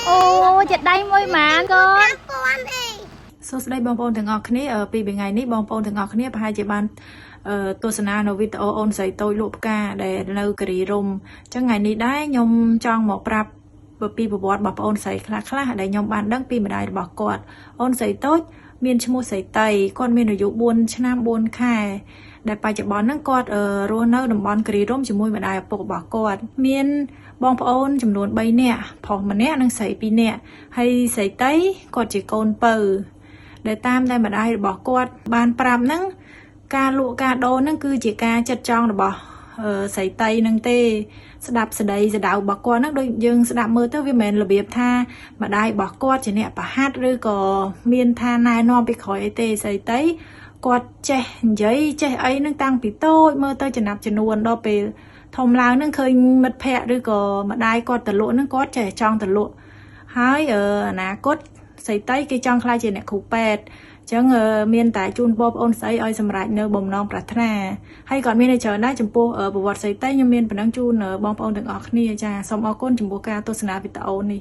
អូចិត្តដៃមួយម៉ានកូនសួស្តីបងប្អូនទាំងអស់គ្នាពីថ្ងៃនេះបងប្អូនទាំងអស់គ្នាប្រហែលជាបានទស្សនានៅវីដេអូអូនស្រីតូចលក់ផ្កាដែលនៅគិរីរំអញ្ចឹងថ្ងៃនេះដែរខ្ញុំចង់មកប្រាប់ពីប្រវត្តិរបស់បងប្អូនស្រីខ្លះៗដែលខ្ញុំបានដឹងពីម្ដាយរបស់គាត់អូនស្រីតូចមានឈ្មោះស្រីតៃគាត់មានអាយុ4ឆ្នាំ4ខែដែលបច្ចុប្បន្នហ្នឹងគាត់រស់នៅតំបន់គិរីរំជាមួយម្ដាយឪពុករបស់គាត់មានបងប្អូនចំនួន3នាក់ប្រុសម្នាក់និងស្រី2នាក់ហើយស្រីតៃគាត់ជាកូនពៅដែលតាមតែម្ដាយរបស់គាត់បានប្រាប់ហ្នឹងការលក់ការដូរហ្នឹងគឺជាការចិត្តចង់របស់ស្រីតៃហ្នឹងទេស្ដាប់ស្ដីស្ដៅរបស់គាត់ហ្នឹងដូចយើងស្ដាប់មើលទៅវាមិនមែនរបៀបថាម្ដាយរបស់គាត់ជាអ្នកប្រហាត់ឬក៏មានថាណែនាំពីក្រោយអីទេស្រីតៃគាត់ចេះនិយាយចេះអីហ្នឹងតាំងពីតូចមើលទៅចំណាប់ចំនួនដល់ពេលធំឡើងហ្នឹងឃើញមិត្តភ័ក្តិឬក៏ម្ដាយគាត់ទៅលក់ហ្នឹងគាត់ចេះចង់ទៅលក់ហើយអនាគតស្រីតៃគេចង់ខ្លាចជាអ្នកគ្រូពេទ្យអញ្ចឹងមានតែជូនបងប្អូនស្រីឲ្យសម្រេចនៅបំណងប្រាថ្នាហើយគាត់មានច្រើនដែរចំពោះប្រវត្តិស្រីតៃខ្ញុំមានប៉ុណ្ណឹងជូនបងប្អូនទាំងអស់គ្នាចាសូមអរគុណចំពោះការទស្សនាវីដេអូនេះ